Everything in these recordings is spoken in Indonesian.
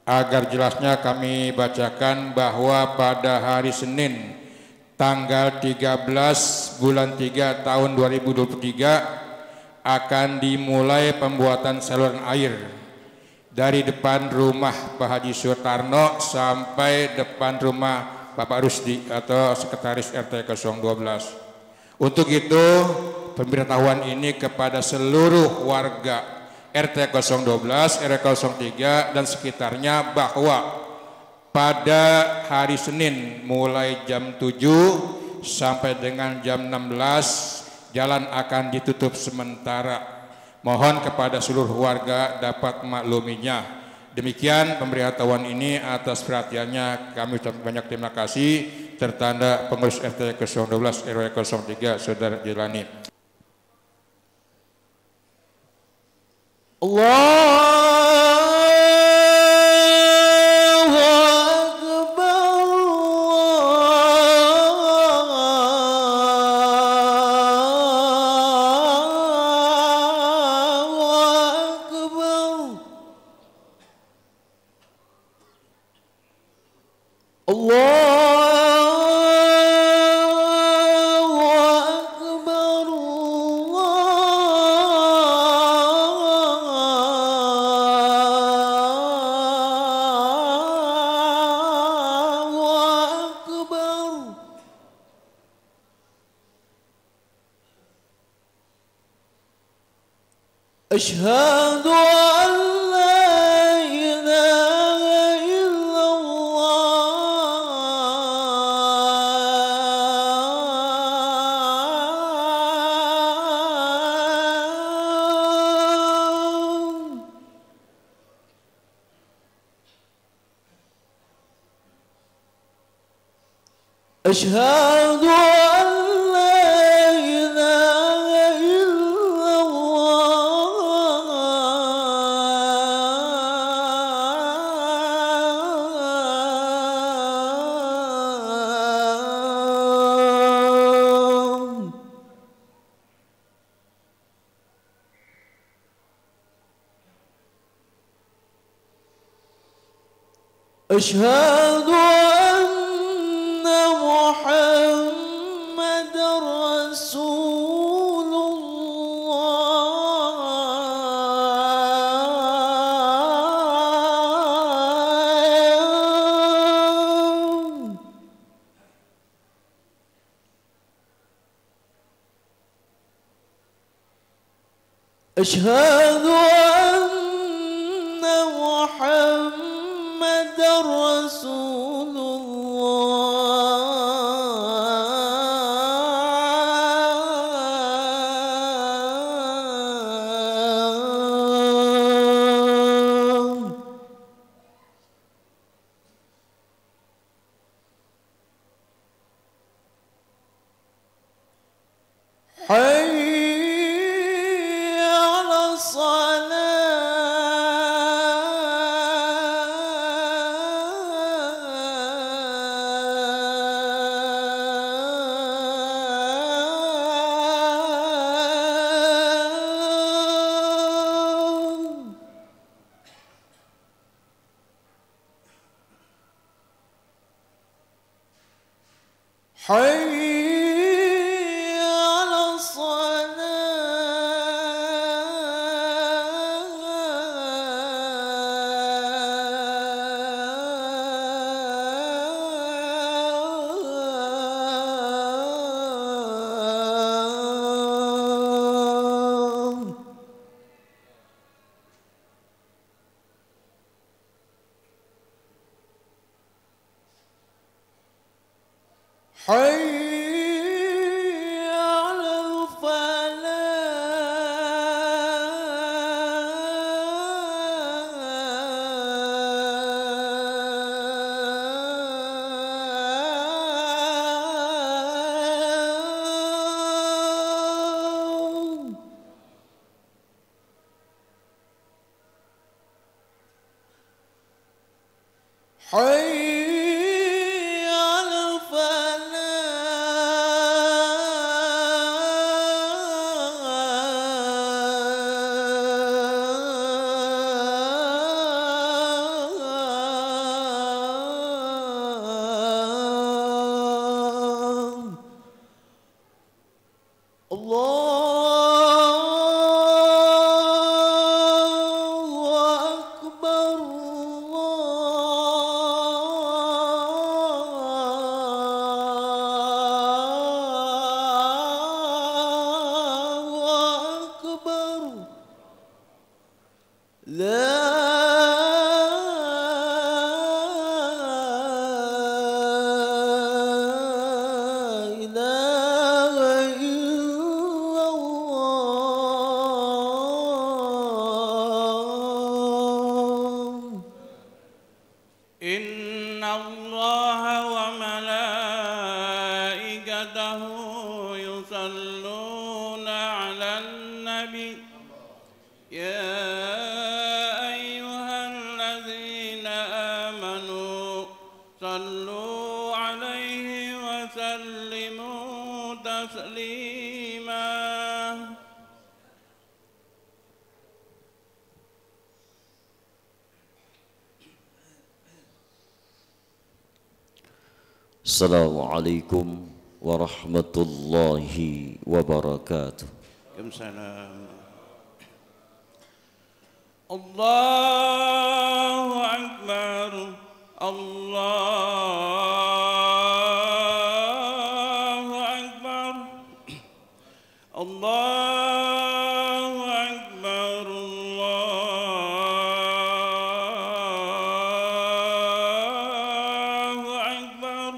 Agar jelasnya kami bacakan bahwa pada hari Senin tanggal 13 bulan 3 tahun 2023 akan dimulai pembuatan saluran air dari depan rumah Pak Haji Sutarno sampai depan rumah Bapak Rusdi atau Sekretaris RT 012. Untuk itu pemberitahuan ini kepada seluruh warga RT 012, RW 03 dan sekitarnya bahwa pada hari Senin mulai jam 7 sampai dengan jam 16 jalan akan ditutup sementara. Mohon kepada seluruh warga dapat makluminya. Demikian pemberitahuan ini, atas perhatiannya kami ucapkan banyak terima kasih. Tertanda pengurus RT 012 RW 03 Saudara Jilani. Allahu Akbar, Allahu Akbar, أشهد أن لا إله إلا الله أشهد أن لا إله إلا الله أشهد أن محمد رسول الله أشهد أن محمد رسول الله حي على الصلاة حي على الصلاة حي على الفلاح حي على إن الله وملائكته يصلون على النبي يا أيها الذين آمنوا صلوا عليه وسلموا تسليما Assalamualaikum warahmatullahi wabarakatuh. Waalaikumsalam. Allahu Akbar. Allahu Akbar. Allahu Akbar. Allahu Akbar.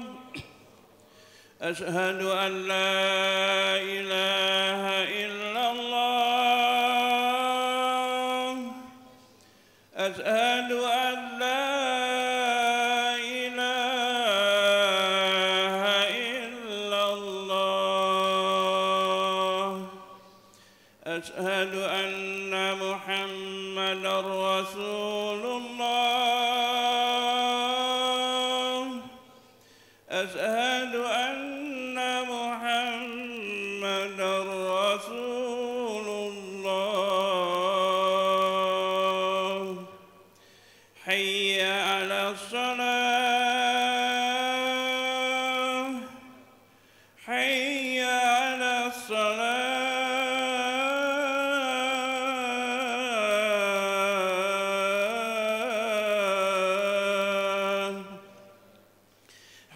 Ashhadu an la ilaha illallah. Ashhadu an la ilaha illallah. Ashhadu anna Muhammadar Rasulullah. Ashhadu anna Muhammadar Rasulullah. Hayya 'alas salah. Hayya 'alas salah.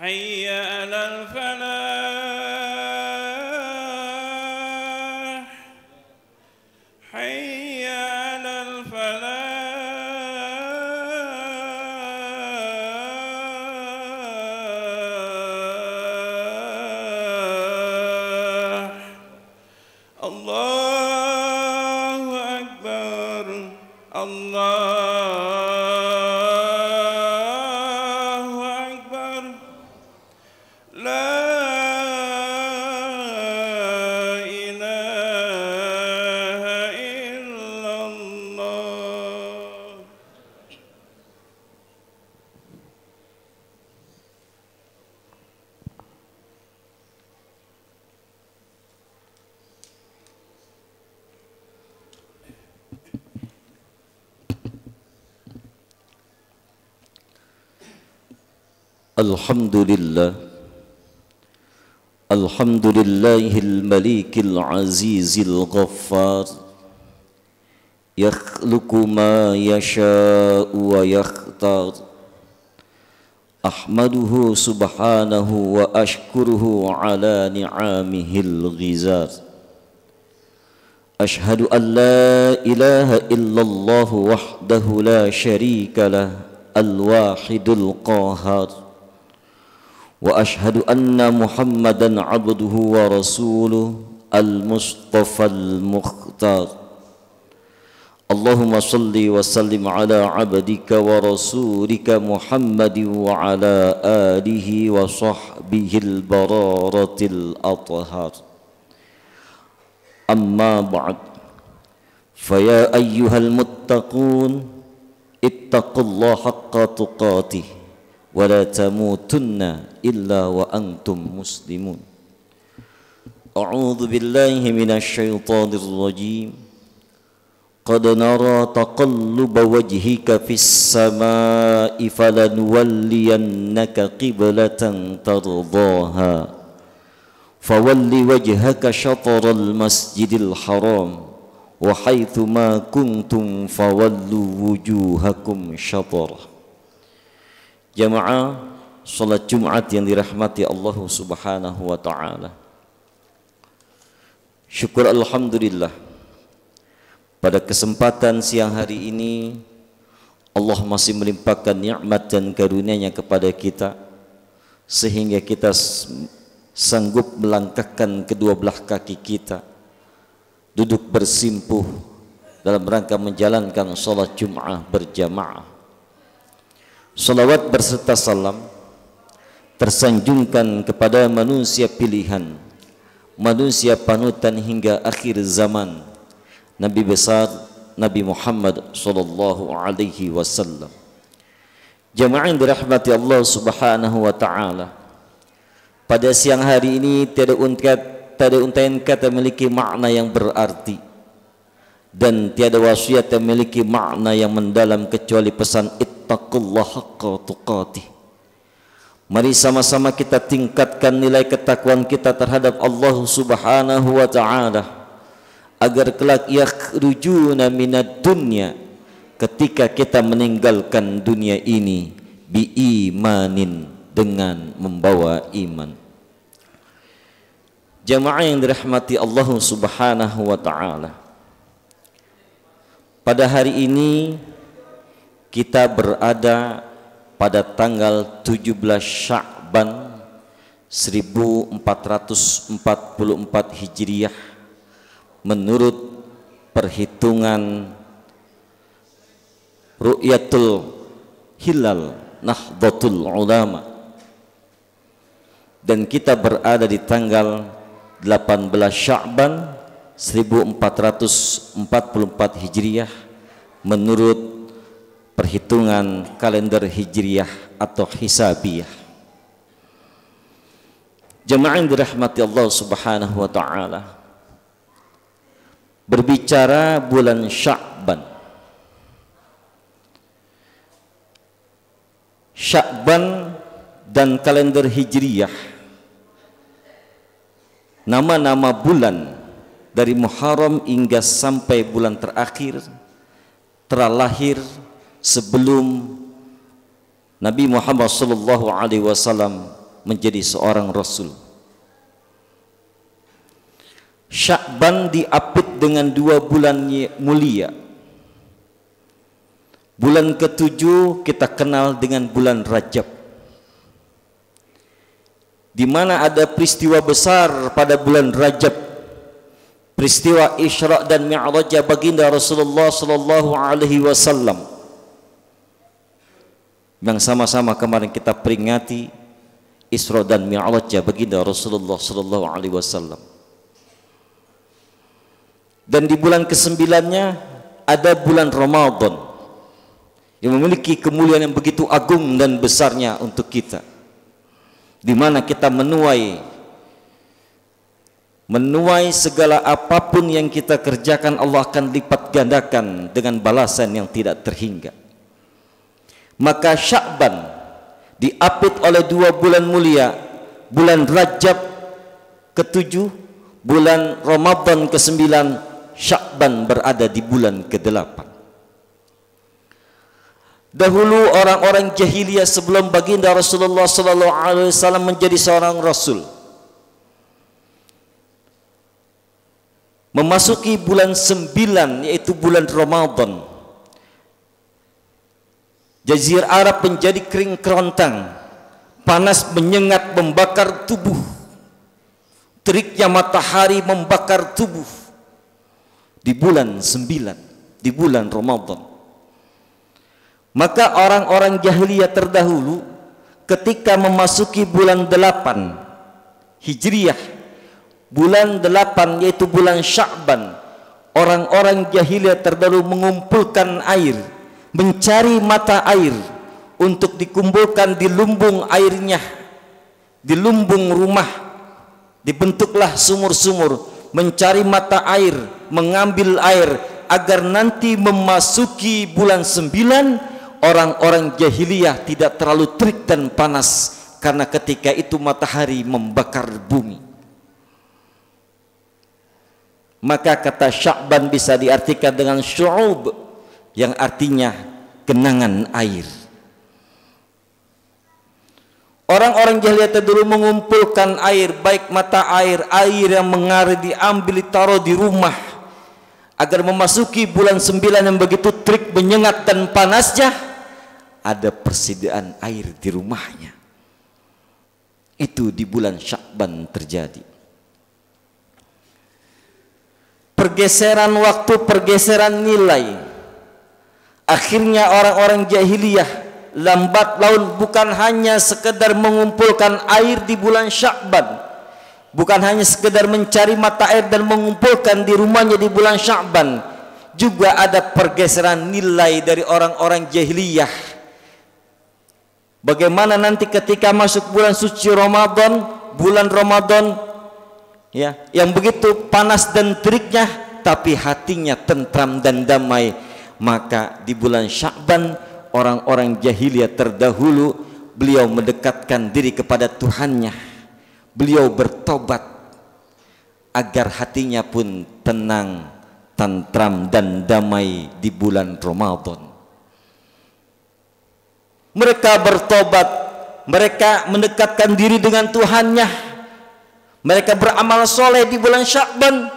Hayya 'alal falah. Hayya 'alal falah. Allahu Akbar. Allahu Akbar. La ilaha illallah. Alhamdulillah. Alhamdulillahil malikil azizil ghaffar. Yakhluqu ma yasha'u wa yakhtar. Ahmaduhu subhanahu wa ashkuruhu ala ni'amihil ghizar. Ashhadu an la ilaha illallah wahdahu la sharika lah al-wahidul qahhar. Wa ashhadu anna Muhammadan abduhu wa rasuluh al-mustafa al-mukhtar. Allahumma salli wa sallim ala abdika wa rasulika Muhammadin wa ala alihi wa sahbihi al-bararatil athhar. Amma ba'd. Faya ayyuhal muttaqun ittaqullaha haqqa tuqatih wa la tamutunna illa wa antum muslimun. A'udzu billahi minasy syaithanir rajim. Qad nara taqalluba wajhika fis samaa'i falanuwalliyannaka qiblatan tardaha fawalli wajhaka syatral masjidil haram wa haitsu ma kuntum fawallu wujuhakum syatrah. Jamaah salat Jumat yang dirahmati Allah Subhanahu wa taala. Syukur alhamdulillah Pada kesempatan siang hari ini Allah masih melimpahkan nikmat dan karunia-Nya kepada kita sehingga kita sanggup melangkahkan kedua belah kaki kita duduk bersimpuh dalam rangka menjalankan salat Jum'ah berjamaah. Salawat berserta salam tersanjungkan kepada manusia pilihan, manusia panutan hingga akhir zaman, Nabi besar Nabi Muhammad sallallahu alaihi wasallam. Jamaah yang dirahmati Allah Subhanahu wa taala, pada siang hari ini tiada untaian kata memiliki makna yang berarti dan tiada wasiat yang memiliki makna yang mendalam kecuali pesan ittaqullaha haqqa tuqatih. Mari sama-sama kita tingkatkan nilai ketakwaan kita terhadap Allah Subhanahu wa taala agar kelak yakhrujuna minad dunya, ketika kita meninggalkan dunia ini, biimanin, dengan membawa iman. Jamaah yang dirahmati Allah Subhanahu wa taala, pada hari ini kita berada pada tanggal 17 Sya'ban 1444 Hijriah menurut perhitungan Ru'yatul Hilal Nahdlatul Ulama, dan kita berada di tanggal 18 Sya'ban 1444 Hijriah menurut perhitungan kalender Hijriah atau Hisabiyah. Jemaah yang dirahmati Allah Subhanahu wa taala, berbicara bulan Sya'ban. Sya'ban dan kalender Hijriyah, nama-nama bulan dari Muharram hingga sampai bulan terakhir telah lahir sebelum Nabi Muhammad sallallahu alaihi wasallam menjadi seorang rasul. Sya'ban diapit dengan 2 bulan mulia. Bulan ke-7 kita kenal dengan bulan Rajab, di mana ada peristiwa besar pada bulan Rajab, peristiwa Isra dan Mi'raj baginda Rasulullah sallallahu alaihi wasallam, yang sama-sama kemarin kita peringati Isra dan Mi'raj baginda Rasulullah sallallahu alaihi wasallam. Dan di bulan ke-9-nya ada bulan Ramadan yang memiliki kemuliaan yang begitu agung dan besarnya untuk kita, di mana kita menuai segala apapun yang kita kerjakan Allah akan lipat gandakan dengan balasan yang tidak terhingga. Maka Sya'ban diapit oleh 2 bulan mulia, bulan Rajab ke-7, bulan Ramadan ke-9, Sya'ban berada di bulan ke-8. Dahulu orang-orang jahiliyah sebelum baginda Rasulullah sallallahu alaihi wasallam menjadi seorang rasul, memasuki bulan 9 yaitu bulan Ramadan, Jazirah Arab menjadi kering kerontang, panas menyengat membakar tubuh, teriknya matahari membakar tubuh di bulan 9, di bulan Ramadan. Maka orang-orang jahiliyah terdahulu ketika memasuki bulan 8 Hijriah, bulan 8 yaitu bulan Sya'ban, orang-orang jahiliyah terdahulu mengumpulkan air, mencari mata air untuk dikumpulkan di lumbung airnya, di lumbung rumah dibentuklah sumur-sumur, mencari mata air, mengambil air agar nanti memasuki bulan 9 orang-orang jahiliyah tidak terlalu terik dan panas, karena ketika itu matahari membakar bumi. Maka kata Sya'ban bisa diartikan dengan syu'ub, yang artinya genangan air. Orang-orang jahiliyah dulu mengumpulkan air, baik mata air, air yang mengalir diambil ditaruh di rumah, agar memasuki bulan 9 yang begitu terik, menyengat dan panasnya, ada persediaan air di rumahnya. Itu di bulan Sya'ban terjadi. Pergeseran waktu, pergeseran nilai. Akhirnya orang-orang jahiliyah lambat laun bukan hanya sekedar mengumpulkan air di bulan Sya'ban, bukan hanya sekedar mencari mata air dan mengumpulkan di rumahnya di bulan Sya'ban, juga ada pergeseran nilai dari orang-orang jahiliyah. Bagaimana nanti ketika masuk bulan suci Ramadan, bulan Ramadan ya, yang begitu panas dan teriknya, tapi hatinya tentram dan damai. Maka di bulan Sya'ban, orang-orang jahiliyah terdahulu, beliau mendekatkan diri kepada Tuhannya, beliau bertobat agar hatinya pun tenang, tentram dan damai di bulan Ramadan. Mereka bertobat, mereka mendekatkan diri dengan Tuhannya, mereka beramal soleh di bulan Sya'ban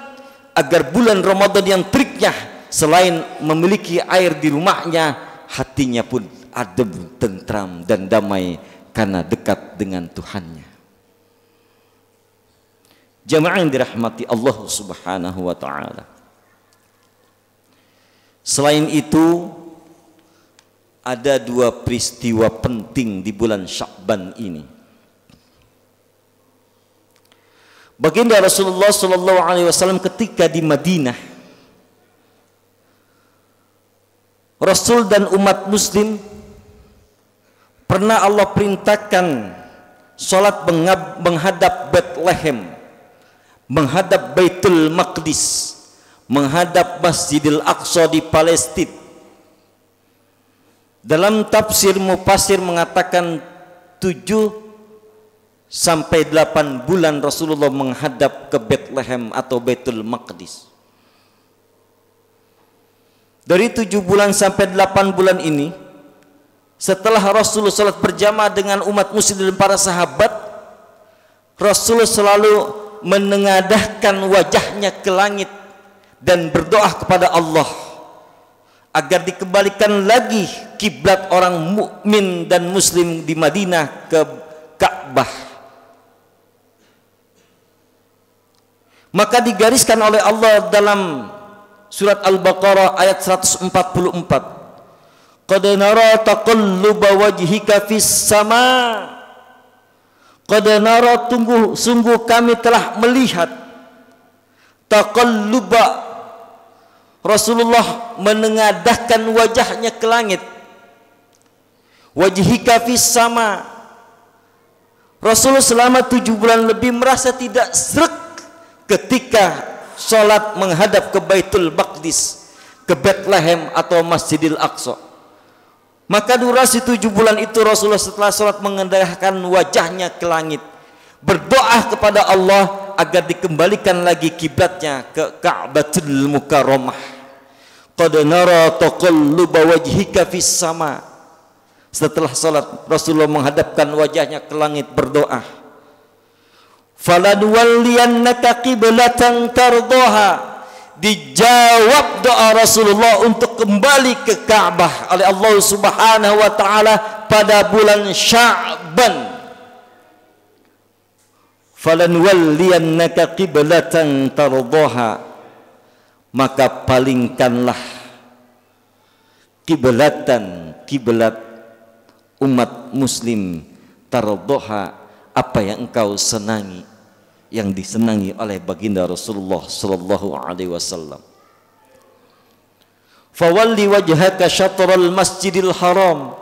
agar bulan Ramadan yang teriknya, selain memiliki air di rumahnya, hatinya pun adem, tentram dan damai karena dekat dengan Tuhannya. Jamaah yang dirahmati Allah Subhanahu wa taala. Selain itu, ada dua peristiwa penting di bulan Sya'ban ini. Baginda Rasulullah sallallahu alaihi wasallam ketika di Madinah, Rasul dan umat muslim pernah Allah perintahkan salat menghadap Bethlehem, menghadap Baitul Maqdis, menghadap Masjidil Aqsa di Palestina. Dalam tafsir mufassir mengatakan 7 sampai 8 bulan Rasulullah menghadap ke Bethlehem atau Baitul Maqdis. Dari 7 bulan sampai 8 bulan ini, setelah Rasulullah salat berjamaah dengan umat muslim dan para sahabat, Rasulullah selalu menengadahkan wajahnya ke langit dan berdoa kepada Allah agar dikembalikan lagi kiblat orang mukmin dan muslim di Madinah ke Ka'bah. Maka digariskan oleh Allah dalam surat Al-Baqarah ayat 144, qad nara taqalluba wajhika fis sama, qad nara, sungguh kami telah melihat, taqalluba, Rasulullah menengadahkan wajahnya ke langit, wajhika fis sama. Rasulullah selama 7 bulan lebih merasa tidak srek ketika sholat menghadap ke Baitul Maqdis, ke Bethlehem atau Masjidil Aqsa. Maka durasi 7 bulan itu Rasulullah setelah sholat mengendahkan wajahnya ke langit, berdoa kepada Allah agar dikembalikan lagi kiblatnya ke Ka'batul Mukarramah. Qad nara taqalluba wajhika fis sama. Setelah sholat Rasulullah menghadapkan wajahnya ke langit, berdoa, falanuwalliyannaka qiblatan tardaha. Dijawab doa Rasulullah untuk kembali ke Ka'bah oleh Allah Subhanahu wa taala pada bulan Sya'ban. Falanuwalliyannaka qiblatan tardaha, maka palingkanlah kiblat umat muslim, tardaha, apa yang engkau senangi, yang disenangi oleh baginda Rasulullah sallallahu alaihi wasallam. Fawalli wajhaka syatral Masjidil Haram,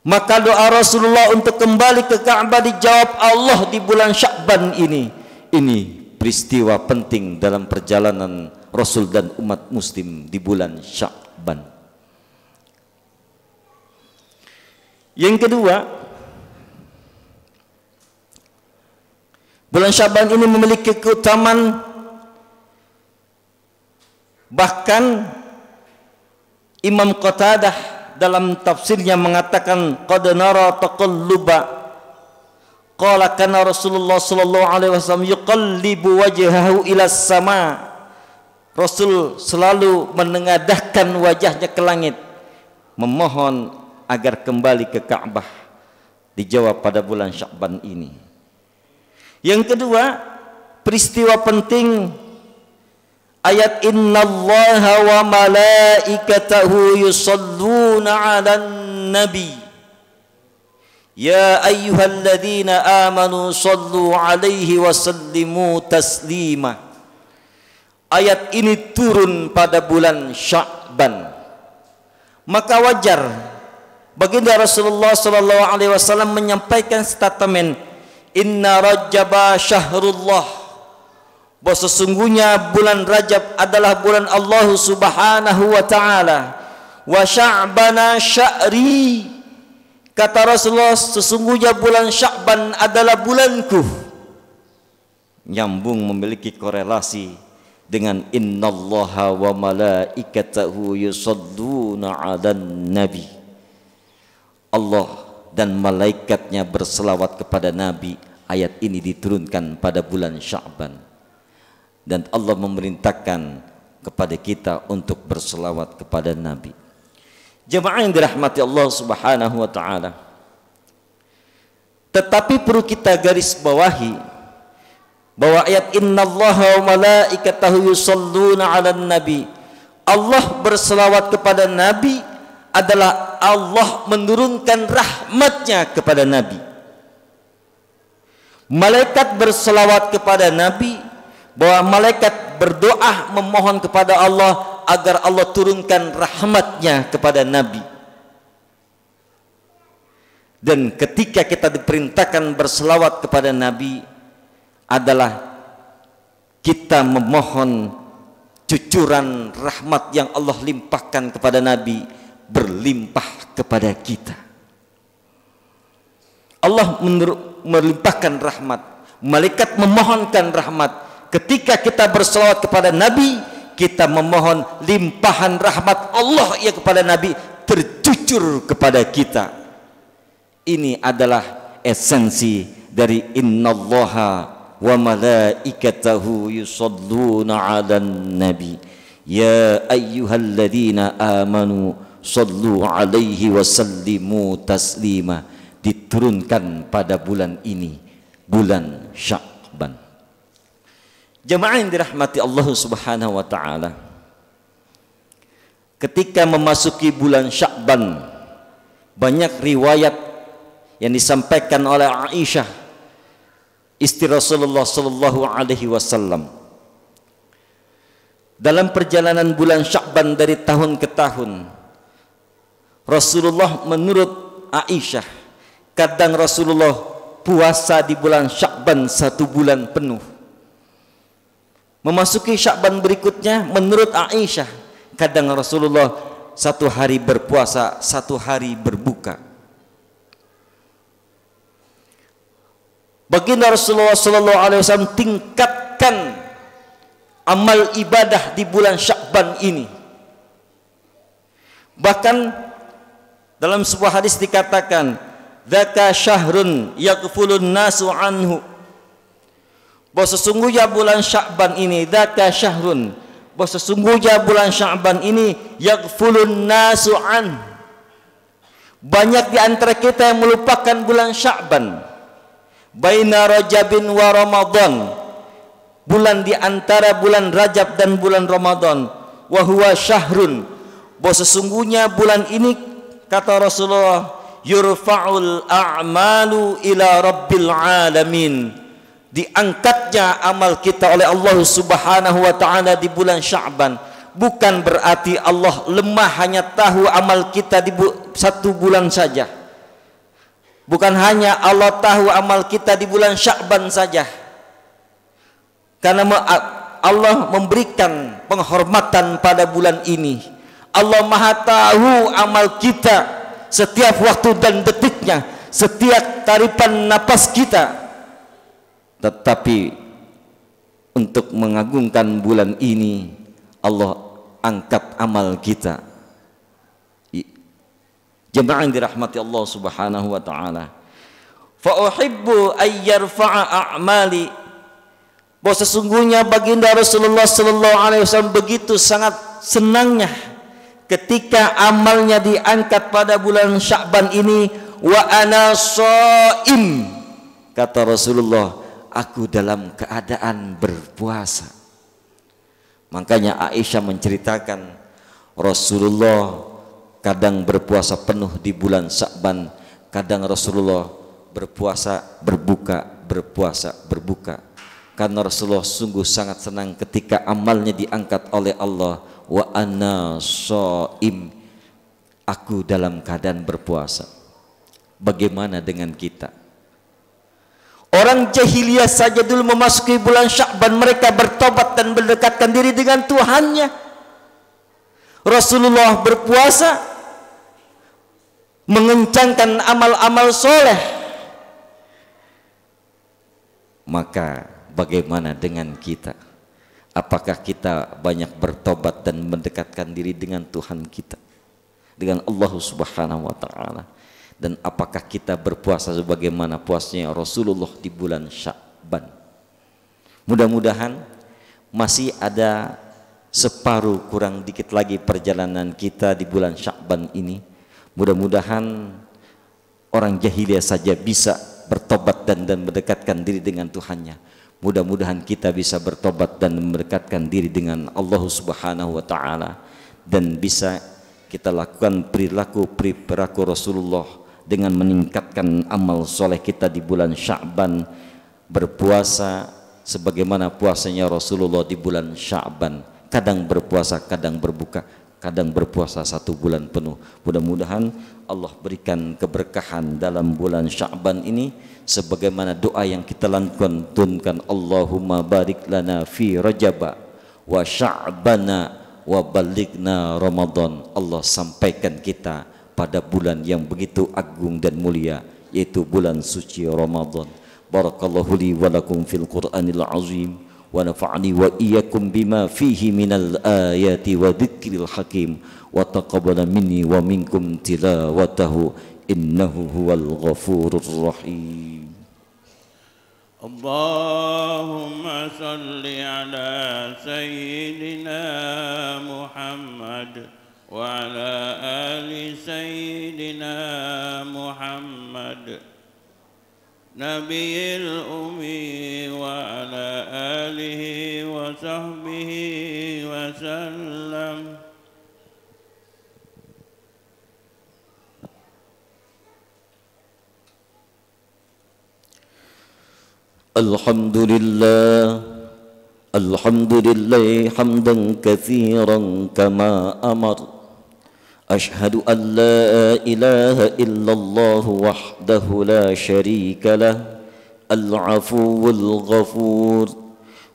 maka doa Rasulullah untuk kembali ke Ka'bah dijawab Allah di bulan Sya'ban ini. Ini peristiwa penting dalam perjalanan Rasul dan umat muslim di bulan Sya'ban. Yang kedua, bulan Sya'ban ini memiliki keutamaan, bahkan Imam Qatadah dalam tafsirnya mengatakan qad nara taqalluba, qala kana Rasulullah sallallahu alaihi wasallam yuqallibu wajhahu ila sama. Rasul selalu menengadahkan wajahnya ke langit, memohon agar kembali ke Ka'bah. Dijawab pada bulan Sya'ban ini. Yang kedua, peristiwa penting ayat innallaha wa malaikatahu yusalluna 'alan nabi ya ayyuhalladzina amanu sallu 'alaihi wa sallimu taslima. Ayat ini turun pada bulan Sya'ban. Maka wajar baginda Rasulullah sallallahu alaihi wasallam menyampaikan statement inna rajaba syahrullah, bahwa sesungguhnya bulan Rajab adalah bulan Allah Subhanahu wa taala, wa sya'bana sya'ri, kata Rasulullah sesungguhnya bulan Sya'ban adalah bulanku. Nyambung, memiliki korelasi dengan innallaha wa malaikatahu yusalluna 'alan nabi. Allah dan malaikatnya berselawat kepada Nabi. Ayat ini diturunkan pada bulan Sya'ban. Dan Allah memerintahkan kepada kita untuk berselawat kepada Nabi. Jemaah yang dirahmati Allah Subhanahu wa taala. Tetapi perlu kita garis bawahi bahwa ayat innallaha wa malaikatahu yusalluna 'alan nabi, Allah berselawat kepada Nabi adalah Allah menurunkan rahmatnya kepada Nabi. Malaikat berselawat kepada Nabi, bahwa malaikat berdoa memohon kepada Allah agar Allah turunkan rahmatnya kepada Nabi. Dan ketika kita diperintahkan berselawat kepada Nabi adalah kita memohon cucuran rahmat yang Allah limpahkan kepada Nabi berlimpah kepada kita. Allah melimpahkan rahmat, malaikat memohonkan rahmat. Ketika kita berselawat kepada Nabi, kita memohon limpahan rahmat Allah yang kepada Nabi tercucur kepada kita. Ini adalah esensi dari innallaha wa malaikatahu yusalluna 'alan nabi ya ayyuhalladzina amanu sallu 'alaihi wa sallimu taslima. Diturunkan pada bulan ini, bulan Sya'ban. Jemaah yang dirahmati Allah Subhanahu wa taala, ketika memasuki bulan Sya'ban, banyak riwayat yang disampaikan oleh Aisyah istri Rasulullah sallallahu alaihi wasallam. Dalam perjalanan bulan Sya'ban dari tahun ke tahun, Rasulullah menurut Aisyah, kadang Rasulullah puasa di bulan Sya'ban 1 bulan penuh. Memasuki Sya'ban berikutnya, menurut Aisyah, kadang Rasulullah 1 hari berpuasa, 1 hari berbuka. Baginda Rasulullah sallallahu alaihi wasallam tingkatkan amal ibadah di bulan Sya'ban ini. Bahkan dalam sebuah hadis dikatakan, dzaka syahrun yaghfulun nasu anhu, bahwa sesungguhnya bulan Sya'ban ini, dzaka syahrun, bahwa sesungguhnya bulan Sya'ban ini yaghfulun nasu an, banyak di antara kita yang melupakan bulan Sya'ban. Baina Rajabin wa Ramadan, bulan di antara bulan Rajab dan bulan Ramadan. Wa huwa syahrun, bahwa sesungguhnya bulan ini, kata Rasulullah, yurfa'ul a'malu ila rabbil alamin, diangkatnya amal kita oleh Allah Subhanahu wa taala di bulan Sya'ban. Bukan berarti Allah lemah hanya tahu amal kita di 1 bulan saja. Bukan hanya Allah tahu amal kita di bulan Sya'ban saja. Karena Allah memberikan penghormatan pada bulan ini. Allah Maha tahu amal kita setiap waktu dan detiknya, setiap taripan napas kita. Tetapi untuk mengagungkan bulan ini, Allah angkat amal kita. Jemaah yang dirahmati Allah Subhanahu wa taala, fa uhibbu ay yarfa'a a'mali bahwa sesungguhnya baginda Rasulullah sallallahu alaihi wasallam begitu sangat senangnya ketika amalnya diangkat pada bulan Sya'ban ini. Wa ana shaim, kata Rasulullah, aku dalam keadaan berpuasa. Makanya Aisyah menceritakan Rasulullah kadang berpuasa penuh di bulan Sya'ban, kadang Rasulullah berpuasa berbuka, berpuasa berbuka, karena Rasulullah sungguh sangat senang ketika amalnya diangkat oleh Allah. Wa ana shaim, aku dalam keadaan berpuasa. Bagaimana dengan kita? Orang jahiliyah saja dulu memasuki bulan Sya'ban mereka bertobat dan mendekatkan diri dengan Tuhannya. Rasulullah berpuasa mengencangkan amal-amal soleh. Maka bagaimana dengan kita? Apakah kita banyak bertobat dan mendekatkan diri dengan Tuhan kita, dengan Allah Subhanahu wa taala? Dan apakah kita berpuasa sebagaimana puasanya Rasulullah di bulan Sya'ban? Mudah-mudahan masih ada separuh kurang dikit lagi perjalanan kita di bulan Sya'ban ini. Mudah-mudahan orang jahiliyah saja bisa bertobat dan mendekatkan diri dengan Tuhannya. Mudah-mudahan kita bisa bertobat dan mendekatkan diri dengan Allah Subhanahu wa taala, dan bisa kita lakukan perilaku Rasulullah dengan meningkatkan amal soleh kita di bulan Sya'ban, berpuasa sebagaimana puasanya Rasulullah di bulan Sya'ban, kadang berpuasa, kadang berbuka, kadang berpuasa 1 bulan penuh. Mudah-mudahan Allah berikan keberkahan dalam bulan Sya'ban ini sebagaimana doa yang kita lantunkan, Allahumma barik lana fi Rajaba wa Sya'bana wa balighna Ramadan. Allah sampaikan kita pada bulan yang begitu agung dan mulia, yaitu bulan suci Ramadan. Barakallahu li wa lakum fil Qur'anil azim wa nafa'ani wa iyyakum bima fihi minal ayati wa dzikril hakim wa taqabbala minni wa minkum tilawatahu innahu huwal ghafurur rahim. Allahumma salli ala sayyidina Muhammad wa ala ali sayyidina Muhammad Nabiyil Ummi wa ala alihi wa sahbihi wa sallam. Alhamdulillah, alhamdulillah hamdan katsiran kama amar. أشهد أن لا إله إلا الله وحده لا شريك له العفو الغفور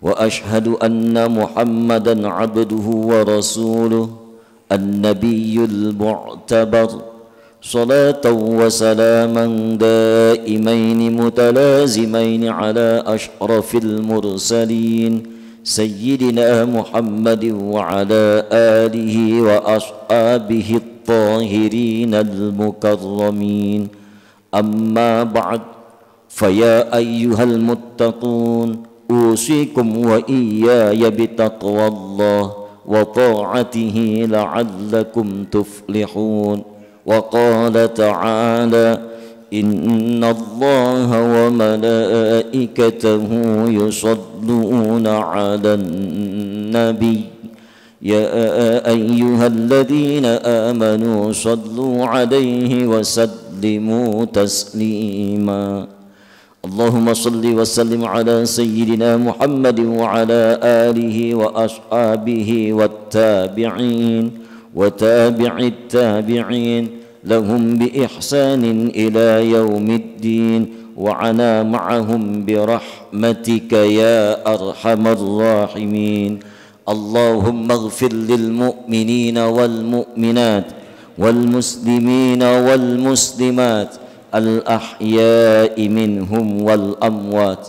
وأشهد أن محمدا عبده ورسوله النبي المعتبر صلاة وسلاما دائمين متلازمين على أشرف المرسلين سيدنا محمد وعلى آله وأصحابه الطاهرين المكرمين. أما بعد، فيا أيها المتقون أوصيكم وإياي بتقوى الله وطاعته لعلكم تفلحون. وقال تعالى: إن الله وملائكته يصلون على النبي يا أيها الذين آمنوا صلوا عليه وسلموا تسليما. اللهم صل وسلم على سيدنا محمد وعلى آله وأصحابه والتابعين وتابع التابعين لهم بإحسان إلى يوم الدين وعنا معهم برحمتك يا أرحم الراحمين. اللهم اغفر للمؤمنين والمؤمنات والمسلمين والمسلمات الأحياء منهم والأموات.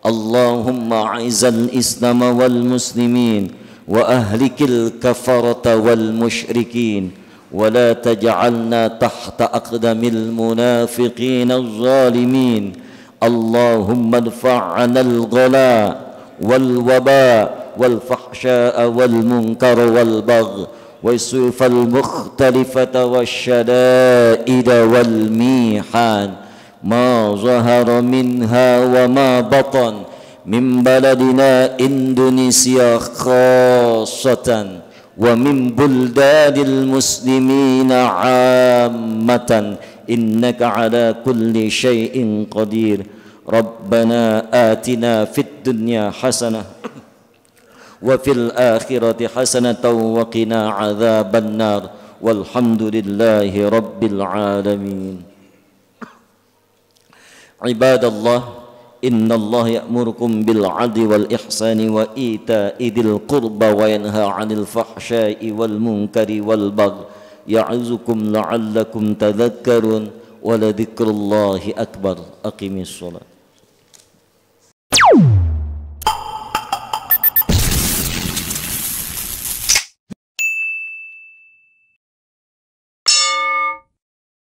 اللهم أعز الإسلام والمسلمين وأهلك الكفرة والمشركين ولا تجعلنا تحت أقدم المنافقين الظالمين. اللهم ادفع عنا الغلاء والوباء والفحشاء والمنكر والبغي والسيوف المختلفة والشدائد والميحان ما ظهر منها وما بطن من بلدنا إندونيسيا خاصة ومن بلدان المسلمين عامة إنك على كل شيء قدير. ربنا آتنا في الدنيا حسنة وفي الآخرة حسنة وقنا عذاب النار والحمد لله رب العالمين. عباد الله، إن الله يأمركم بالعدل والإحسان وإيتاء ذي القربى وينهى عن الفحشاء والمنكر والبغي يعظكم لعلكم تذكرون ولذكر الله أكبر. أقم الصلاة.